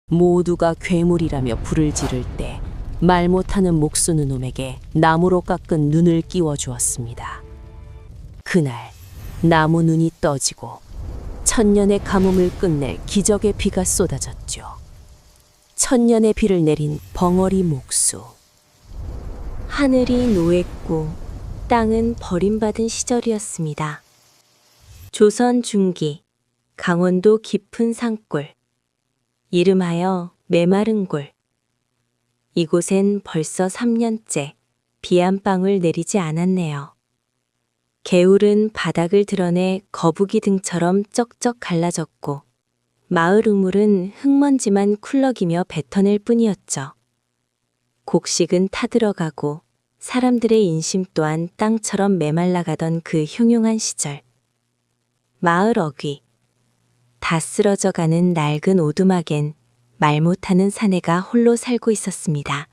모두가 괴물이라며 불을 지를 때 말 못하는 목수는 놈에게 나무로 깎은 눈을 끼워 주었습니다. 그날 나무 눈이 떠지고 천년의 가뭄을 끝낼 기적의 비가 쏟아졌죠. 천년의 비를 내린 벙어리 목수. 하늘이 노했고 땅은 버림받은 시절이었습니다. 조선 중기 강원도 깊은 산골, 이름하여 메마른 골. 이곳엔 벌써 3년째 비 한 방울 내리지 않았네요. 개울은 바닥을 드러내 거북이 등처럼 쩍쩍 갈라졌고 마을 우물은 흙먼지만 쿨럭이며 뱉어낼 뿐이었죠. 곡식은 타들어가고 사람들의 인심 또한 땅처럼 메말라가던 그 흉흉한 시절. 마을 어귀, 다 쓰러져가는 낡은 오두막엔 말 못하는 사내가 홀로 살고 있었습니다.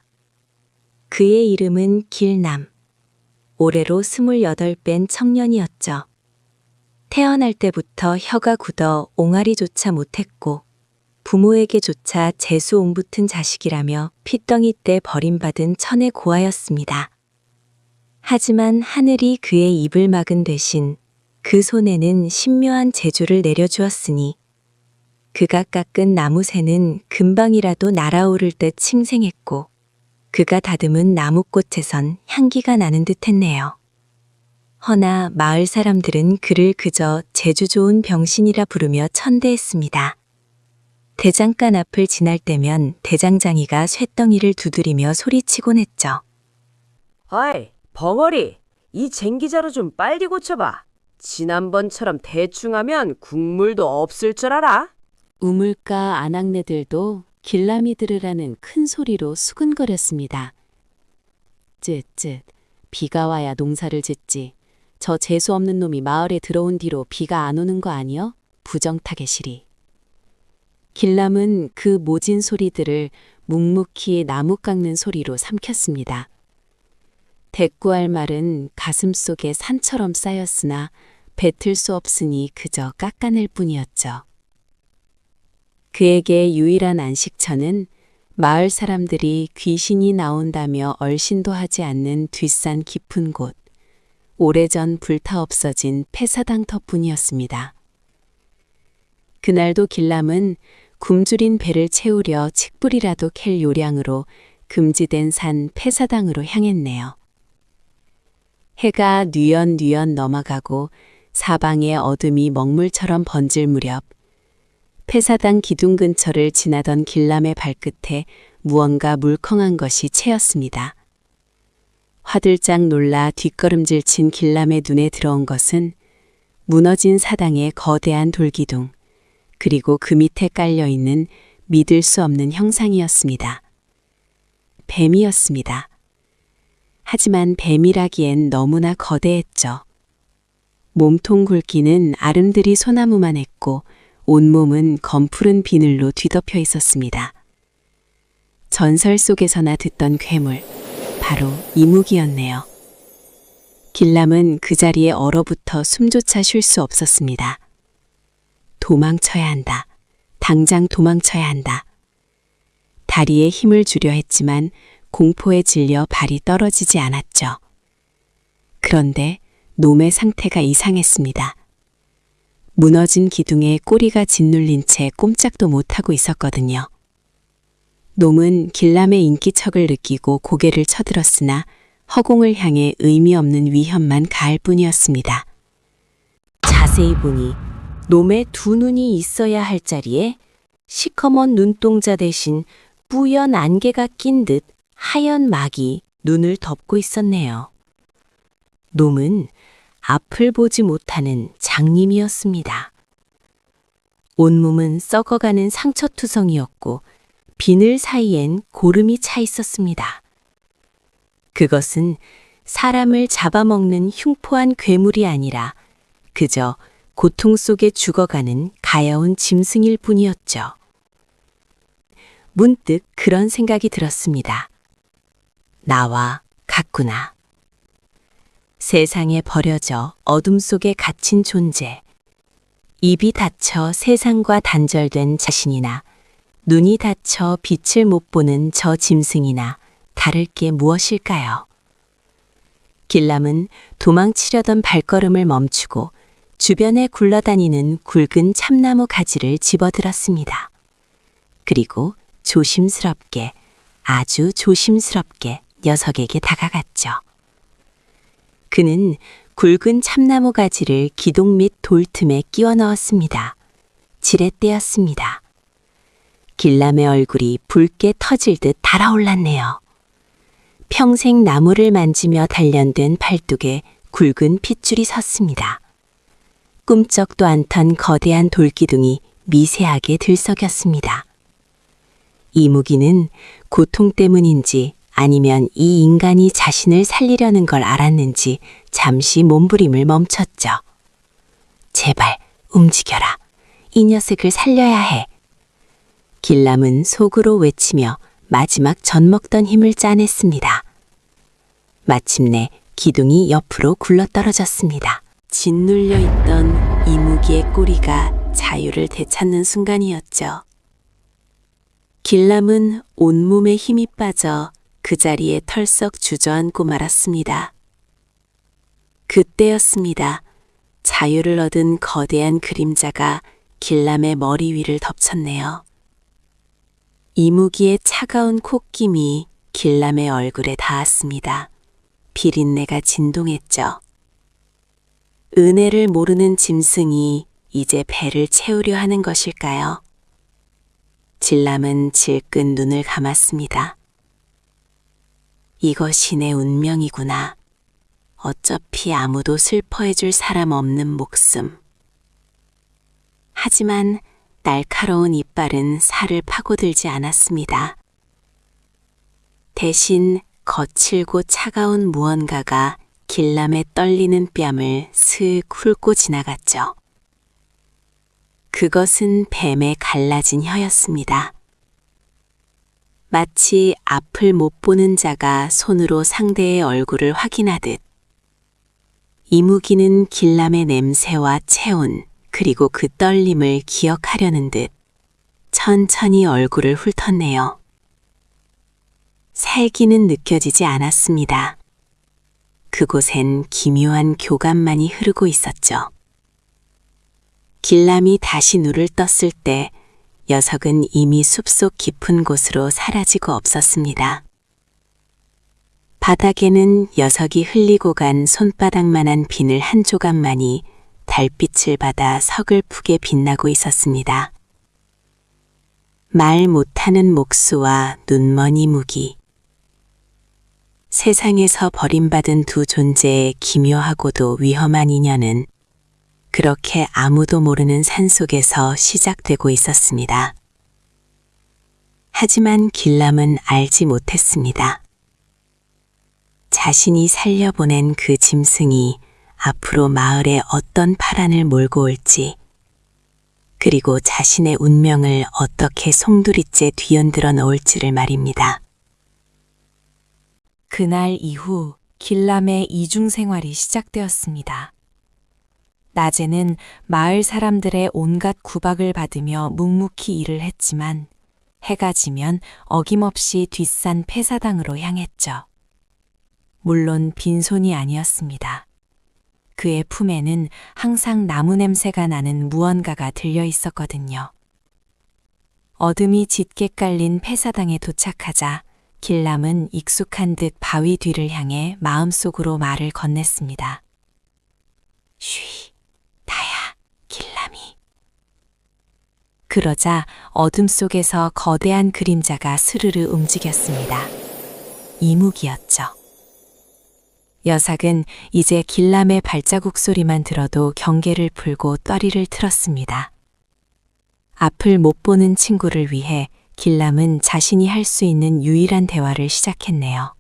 그의 이름은 길남. 올해로 28뺀 청년이었죠. 태어날 때부터 혀가 굳어 옹알이조차 못했고 부모에게조차 재수옹붙은 자식이라며 핏덩이 때 버림받은 천의 고아였습니다. 하지만 하늘이 그의 입을 막은 대신 그 손에는 신묘한 재주를 내려주었으니 그가 깎은 나무새는 금방이라도 날아오를 듯 칭생했고 그가 다듬은 나무꽃에선 향기가 나는 듯했네요. 허나 마을 사람들은 그를 그저 재주 좋은 병신이라 부르며 천대했습니다. 대장간 앞을 지날 때면 대장장이가 쇳덩이를 두드리며 소리치곤 했죠. 아이, 벙어리, 이 쟁기자루 좀 빨리 고쳐봐. 지난번처럼 대충 하면 국물도 없을 줄 알아? 우물가 아낙네들도 길람이 들으라는 큰 소리로 수근거렸습니다. 쯧쯧, 비가 와야 농사를 짓지. 저 재수 없는 놈이 마을에 들어온 뒤로 비가 안 오는 거 아니여? 부정타게 시리. 길람은 그 모진 소리들을 묵묵히 나무 깎는 소리로 삼켰습니다. 대꾸할 말은 가슴속에 산처럼 쌓였으나 뱉을 수 없으니 그저 깎아낼 뿐이었죠. 그에게 유일한 안식처는 마을 사람들이 귀신이 나온다며 얼씬도 하지 않는 뒷산 깊은 곳, 오래전 불타 없어진 폐사당터뿐이었습니다. 그날도 길람은 굶주린 배를 채우려 칡불이라도 캘 요량으로 금지된 산 폐사당으로 향했네요. 해가 뉘엿뉘엿 넘어가고 사방에 어둠이 먹물처럼 번질 무렵 폐사당 기둥 근처를 지나던 길람의 발끝에 무언가 물컹한 것이 채였습니다. 화들짝 놀라 뒷걸음질 친 길람의 눈에 들어온 것은 무너진 사당의 거대한 돌기둥, 그리고 그 밑에 깔려있는 믿을 수 없는 형상이었습니다. 뱀이었습니다. 하지만 뱀이라기엔 너무나 거대했죠. 몸통 굵기는 아름드리 소나무만 했고 온몸은 검푸른 비늘로 뒤덮여 있었습니다. 전설 속에서나 듣던 괴물, 바로 이묵이었네요. 길람은 그 자리에 얼어붙어 숨조차 쉴 수 없었습니다. 도망쳐야 한다. 당장 도망쳐야 한다. 다리에 힘을 주려 했지만 공포에 질려 발이 떨어지지 않았죠. 그런데 놈의 상태가 이상했습니다. 무너진 기둥에 꼬리가 짓눌린 채 꼼짝도 못하고 있었거든요. 놈은 길람의 인기척을 느끼고 고개를 쳐들었으나 허공을 향해 의미 없는 위협만 가할 뿐이었습니다. 자세히 보니 놈의 두 눈이 있어야 할 자리에 시커먼 눈동자 대신 뿌연 안개가 낀 듯 하얀 막이 눈을 덮고 있었네요. 놈은 앞을 보지 못하는 장님이었습니다. 온몸은 썩어가는 상처투성이었고 비늘 사이엔 고름이 차 있었습니다. 그것은 사람을 잡아먹는 흉포한 괴물이 아니라 그저 고통 속에 죽어가는 가여운 짐승일 뿐이었죠. 문득 그런 생각이 들었습니다. 나와 같구나. 세상에 버려져 어둠 속에 갇힌 존재, 입이 닫혀 세상과 단절된 자신이나 눈이 다쳐 빛을 못 보는 저 짐승이나 다를 게 무엇일까요? 길람은 도망치려던 발걸음을 멈추고 주변에 굴러다니는 굵은 참나무 가지를 집어들었습니다. 그리고 조심스럽게, 아주 조심스럽게 녀석에게 다가갔죠. 그는 굵은 참나무 가지를 기둥 및 돌 틈에 끼워 넣었습니다. 지렛대였습니다. 길람의 얼굴이 붉게 터질 듯 달아올랐네요. 평생 나무를 만지며 단련된 팔뚝에 굵은 핏줄이 섰습니다. 꿈쩍도 않던 거대한 돌기둥이 미세하게 들썩였습니다. 이무기는 고통 때문인지 아니면 이 인간이 자신을 살리려는 걸 알았는지 잠시 몸부림을 멈췄죠. 제발 움직여라. 이 녀석을 살려야 해. 길람은 속으로 외치며 마지막 젖먹던 힘을 짜냈습니다. 마침내 기둥이 옆으로 굴러떨어졌습니다. 짓눌려 있던 이무기의 꼬리가 자유를 되찾는 순간이었죠. 길람은 온몸에 힘이 빠져 그 자리에 털썩 주저앉고 말았습니다. 그때였습니다. 자유를 얻은 거대한 그림자가 길람의 머리 위를 덮쳤네요. 이무기의 차가운 콧김이 길람의 얼굴에 닿았습니다. 비린내가 진동했죠. 은혜를 모르는 짐승이 이제 배를 채우려 하는 것일까요? 길람은 질끈 눈을 감았습니다. 이것이 내 운명이구나. 어차피 아무도 슬퍼해줄 사람 없는 목숨. 하지만 날카로운 이빨은 살을 파고들지 않았습니다. 대신 거칠고 차가운 무언가가 길람의 떨리는 뺨을 스윽 훑고 지나갔죠. 그것은 뱀의 갈라진 혀였습니다. 마치 앞을 못 보는 자가 손으로 상대의 얼굴을 확인하듯 이무기는 길람의 냄새와 체온 그리고 그 떨림을 기억하려는 듯 천천히 얼굴을 훑었네요. 살기는 느껴지지 않았습니다. 그곳엔 기묘한 교감만이 흐르고 있었죠. 길람이 다시 눈을 떴을 때 녀석은 이미 숲속 깊은 곳으로 사라지고 없었습니다. 바닥에는 녀석이 흘리고 간 손바닥만한 비늘 한 조각만이 달빛을 받아 서글프게 빛나고 있었습니다. 말 못하는 목수와 눈먼 이무기. 세상에서 버림받은 두 존재의 기묘하고도 위험한 인연은 그렇게 아무도 모르는 산속에서 시작되고 있었습니다. 하지만 길람은 알지 못했습니다. 자신이 살려보낸 그 짐승이 앞으로 마을에 어떤 파란을 몰고 올지, 그리고 자신의 운명을 어떻게 송두리째 뒤흔들어 놓을지를 말입니다. 그날 이후 길람의 이중 생활이 시작되었습니다. 낮에는 마을 사람들의 온갖 구박을 받으며 묵묵히 일을 했지만 해가 지면 어김없이 뒷산 폐사당으로 향했죠. 물론 빈손이 아니었습니다. 그의 품에는 항상 나무 냄새가 나는 무언가가 들려 있었거든요. 어둠이 짙게 깔린 폐사당에 도착하자 길람은 익숙한 듯 바위 뒤를 향해 마음속으로 말을 건넸습니다. 쉬, 나야, 길람이. 그러자 어둠 속에서 거대한 그림자가 스르르 움직였습니다. 이무기였죠. 녀석은 이제 길람의 발자국 소리만 들어도 경계를 풀고 떠리를 틀었습니다. 앞을 못 보는 친구를 위해 길람은 자신이 할 수 있는 유일한 대화를 시작했네요.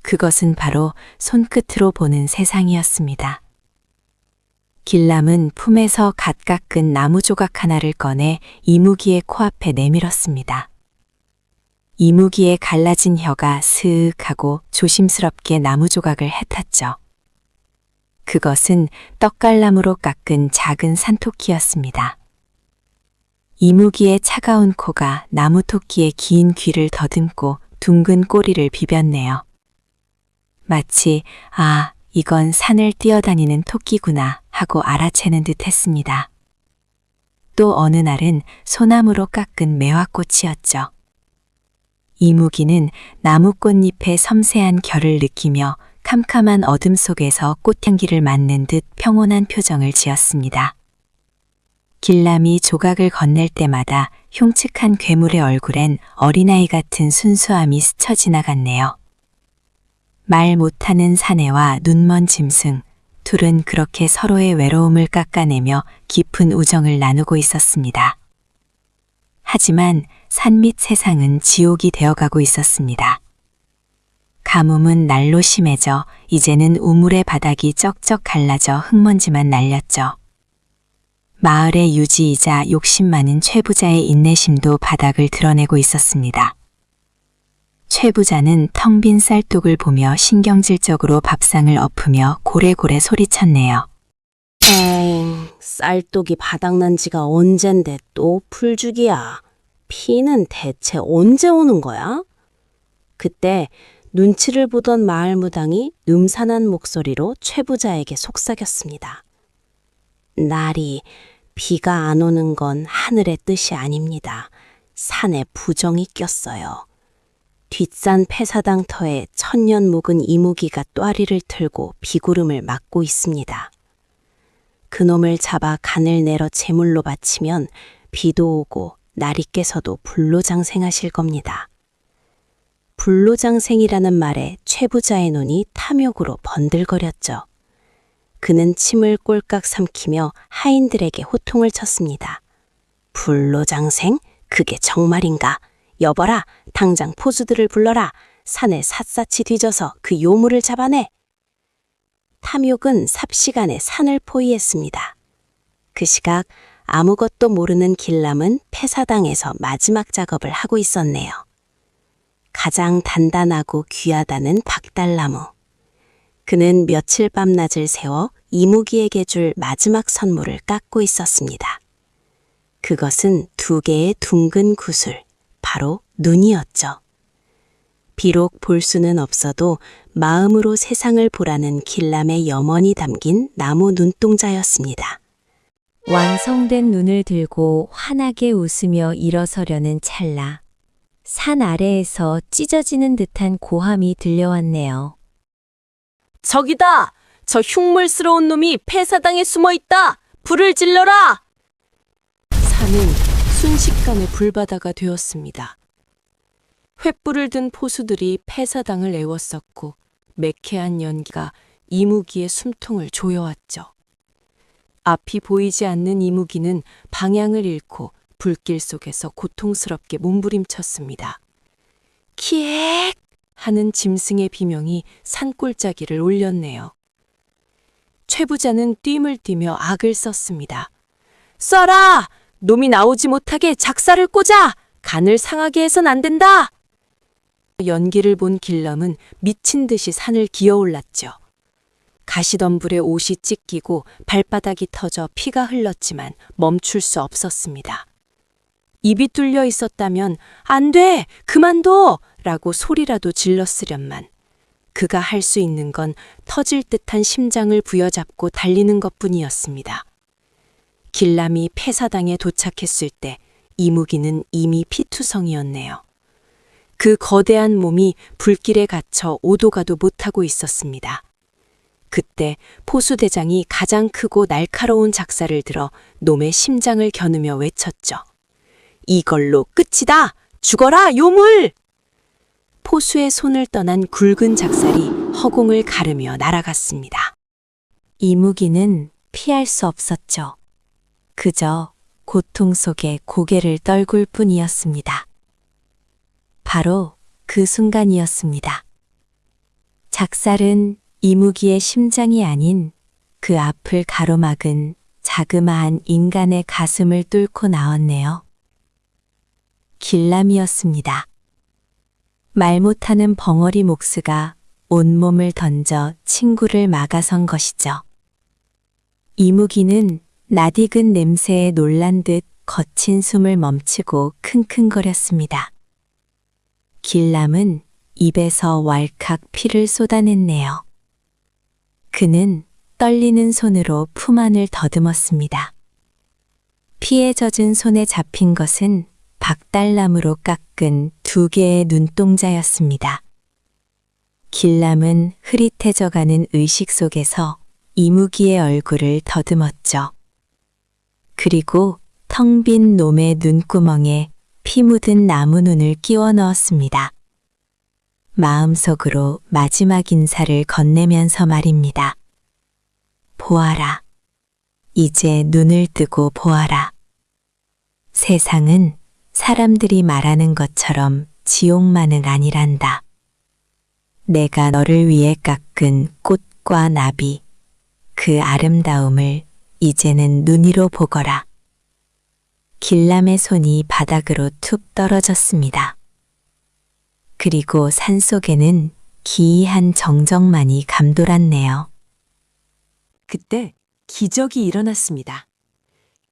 그것은 바로 손끝으로 보는 세상이었습니다. 길람은 품에서 갓 깎은 나무 조각 하나를 꺼내 이무기의 코앞에 내밀었습니다. 이무기의 갈라진 혀가 스윽하고 조심스럽게 나무 조각을 핥았죠. 그것은 떡갈나무로 깎은 작은 산토끼였습니다. 이무기의 차가운 코가 나무 토끼의 긴 귀를 더듬고 둥근 꼬리를 비볐네요. 마치 이건 산을 뛰어다니는 토끼구나 하고 알아채는 듯 했습니다. 또 어느 날은 소나무로 깎은 매화꽃이었죠. 이무기는 나무 꽃잎의 섬세한 결을 느끼며 캄캄한 어둠 속에서 꽃향기를 맡는 듯 평온한 표정을 지었습니다. 길람이 조각을 건넬 때마다 흉측한 괴물의 얼굴엔 어린아이 같은 순수함이 스쳐 지나갔네요. 말 못하는 사내와 눈먼 짐승, 둘은 그렇게 서로의 외로움을 깎아내며 깊은 우정을 나누고 있었습니다. 하지만 산 밑 세상은 지옥이 되어가고 있었습니다. 가뭄은 날로 심해져 이제는 우물의 바닥이 쩍쩍 갈라져 흙먼지만 날렸죠. 마을의 유지이자 욕심 많은 최부자의 인내심도 바닥을 드러내고 있었습니다. 최부자는 텅 빈 쌀독을 보며 신경질적으로 밥상을 엎으며 고래고래 소리쳤네요. 에잉, 쌀독이 바닥난 지가 언젠데 또 풀죽이야. 피는 대체 언제 오는 거야? 그때 눈치를 보던 마을 무당이 음산한 목소리로 최부자에게 속삭였습니다. 나리, 비가 안 오는 건 하늘의 뜻이 아닙니다. 산에 부정이 꼈어요. 뒷산 폐사당터에 천년 묵은 이무기가 또아리를 틀고 비구름을 막고 있습니다. 그놈을 잡아 간을 내러 제물로 바치면 비도 오고 나리께서도 불로장생하실 겁니다. 불로장생이라는 말에 최부자의 눈이 탐욕으로 번들거렸죠. 그는 침을 꼴깍 삼키며 하인들에게 호통을 쳤습니다. 불로장생? 그게 정말인가? 여봐라, 당장 포수들을 불러라. 산에 샅샅이 뒤져서 그 요물을 잡아내. 탐욕은 삽시간에 산을 포위했습니다. 그 시각 아무것도 모르는 길람은 폐사당에서 마지막 작업을 하고 있었네요. 가장 단단하고 귀하다는 박달나무. 그는 며칠 밤낮을 세워 이무기에게 줄 마지막 선물을 깎고 있었습니다. 그것은 2개의 둥근 구슬, 바로 눈이었죠. 비록 볼 수는 없어도 마음으로 세상을 보라는 길람의 염원이 담긴 나무 눈동자였습니다. 완성된 눈을 들고 환하게 웃으며 일어서려는 찰나, 산 아래에서 찢어지는 듯한 고함이 들려왔네요. 저기다! 저 흉물스러운 놈이 폐사당에 숨어 있다! 불을 질러라! 산은 순식간에 불바다가 되었습니다. 횃불을 든 포수들이 폐사당을 애웠었고 매캐한 연기가 이무기의 숨통을 조여왔죠. 앞이 보이지 않는 이무기는 방향을 잃고 불길 속에서 고통스럽게 몸부림쳤습니다. 키엑! 하는 짐승의 비명이 산골짜기를 울렸네요. 최부자는 뜀을 뛰며 악을 썼습니다. 쏴라! 놈이 나오지 못하게 작사를 꽂아! 간을 상하게 해선 안 된다! 연기를 본 길람은 미친 듯이 산을 기어올랐죠. 가시덤불에 옷이 찢기고 발바닥이 터져 피가 흘렀지만 멈출 수 없었습니다. 입이 뚫려 있었다면 안 돼! 그만둬! 라고 소리라도 질렀으련만 그가 할 수 있는 건 터질 듯한 심장을 부여잡고 달리는 것뿐이었습니다. 길람이 폐사당에 도착했을 때 이무기는 이미 피투성이었네요. 그 거대한 몸이 불길에 갇혀 오도가도 못하고 있었습니다. 그때 포수대장이 가장 크고 날카로운 작사를 들어 놈의 심장을 겨누며 외쳤죠. 이걸로 끝이다! 죽어라, 요물! 포수의 손을 떠난 굵은 작살이 허공을 가르며 날아갔습니다. 이무기는 피할 수 없었죠. 그저 고통 속에 고개를 떨굴 뿐이었습니다. 바로 그 순간이었습니다. 작살은 이무기의 심장이 아닌 그 앞을 가로막은 자그마한 인간의 가슴을 뚫고 나왔네요. 길람이었습니다. 말 못하는 벙어리 목수가 온몸을 던져 친구를 막아선 것이죠. 이무기는 낯익은 냄새에 놀란 듯 거친 숨을 멈추고 킁킁거렸습니다. 길람은 입에서 왈칵 피를 쏟아냈네요. 그는 떨리는 손으로 품 안을 더듬었습니다. 피에 젖은 손에 잡힌 것은 박달나무로 깎은 2개의 눈동자였습니다. 길람은 흐릿해져가는 의식 속에서 이무기의 얼굴을 더듬었죠. 그리고 텅 빈 놈의 눈구멍에 피 묻은 나무 눈을 끼워 넣었습니다. 마음속으로 마지막 인사를 건네면서 말입니다. 보아라. 이제 눈을 뜨고 보아라. 세상은 사람들이 말하는 것처럼 지옥만은 아니란다. 내가 너를 위해 깎은 꽃과 나비, 그 아름다움을 이제는 눈으로 보거라. 길람의 손이 바닥으로 툭 떨어졌습니다. 그리고 산속에는 기이한 정적만이 감돌았네요. 그때 기적이 일어났습니다.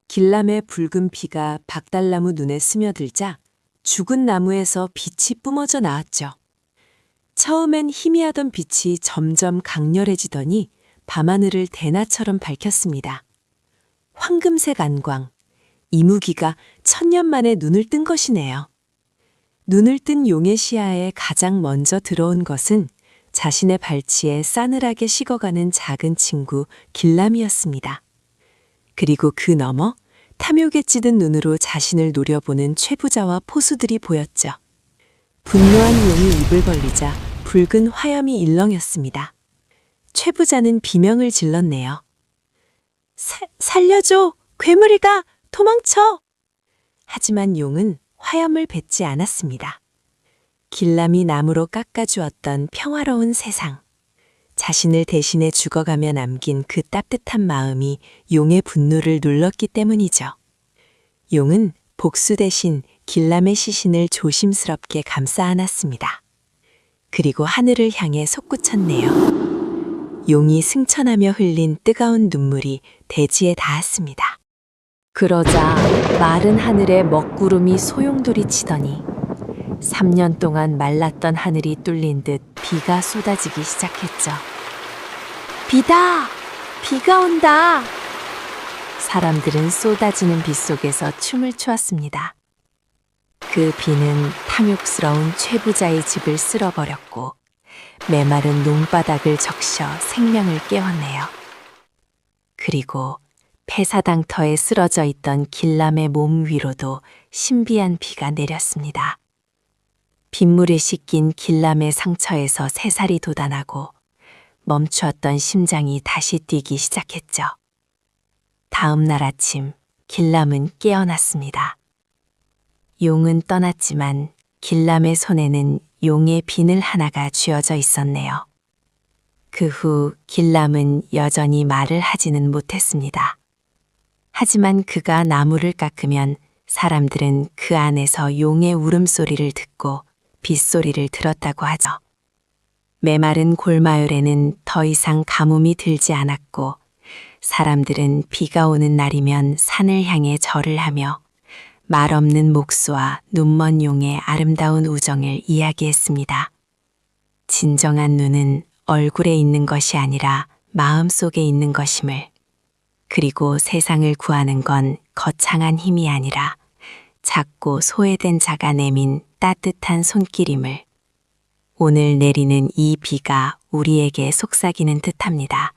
길람의 붉은 피가 박달나무 눈에 스며들자 죽은 나무에서 빛이 뿜어져 나왔죠. 처음엔 희미하던 빛이 점점 강렬해지더니 밤하늘을 대낮처럼 밝혔습니다. 황금색 안광, 이무기가 1000년 만에 눈을 뜬 것이네요. 눈을 뜬 용의 시야에 가장 먼저 들어온 것은 자신의 발치에 싸늘하게 식어가는 작은 친구 길람이었습니다. 그리고 그 너머 탐욕에 찌든 눈으로 자신을 노려보는 최부자와 포수들이 보였죠. 분노한 용이 입을 벌리자 붉은 화염이 일렁였습니다. 최부자는 비명을 질렀네요. 살려줘! 괴물이다! 도망쳐! 하지만 용은 화염을 뱉지 않았습니다. 길람이 나무로 깎아주었던 평화로운 세상, 자신을 대신해 죽어가며 남긴 그 따뜻한 마음이 용의 분노를 눌렀기 때문이죠. 용은 복수 대신 길람의 시신을 조심스럽게 감싸 안았습니다. 그리고 하늘을 향해 솟구쳤네요. 용이 승천하며 흘린 뜨거운 눈물이 대지에 닿았습니다. 그러자 마른 하늘에 먹구름이 소용돌이 치더니 3년 동안 말랐던 하늘이 뚫린 듯 비가 쏟아지기 시작했죠. 비다! 비가 온다! 사람들은 쏟아지는 비 속에서 춤을 추었습니다. 그 비는 탐욕스러운 최부자의 집을 쓸어버렸고 메마른 논바닥을 적셔 생명을 깨웠네요. 그리고 폐사당터에 쓰러져 있던 길람의 몸 위로도 신비한 비가 내렸습니다. 빗물에 씻긴 길람의 상처에서 새살이 돋아나고 멈추었던 심장이 다시 뛰기 시작했죠. 다음 날 아침 길람은 깨어났습니다. 용은 떠났지만 길람의 손에는 용의 비늘 하나가 쥐어져 있었네요. 그 후 길람은 여전히 말을 하지는 못했습니다. 하지만 그가 나무를 깎으면 사람들은 그 안에서 용의 울음소리를 듣고 빗소리를 들었다고 하죠. 메마른 골마을에는 더 이상 가뭄이 들지 않았고 사람들은 비가 오는 날이면 산을 향해 절을 하며 말없는 목수와 눈먼 용의 아름다운 우정을 이야기했습니다. 진정한 눈은 얼굴에 있는 것이 아니라 마음속에 있는 것임을, 그리고 세상을 구하는 건 거창한 힘이 아니라 작고 소외된 자가 내민 따뜻한 손길임을 오늘 내리는 이 비가 우리에게 속삭이는 듯합니다.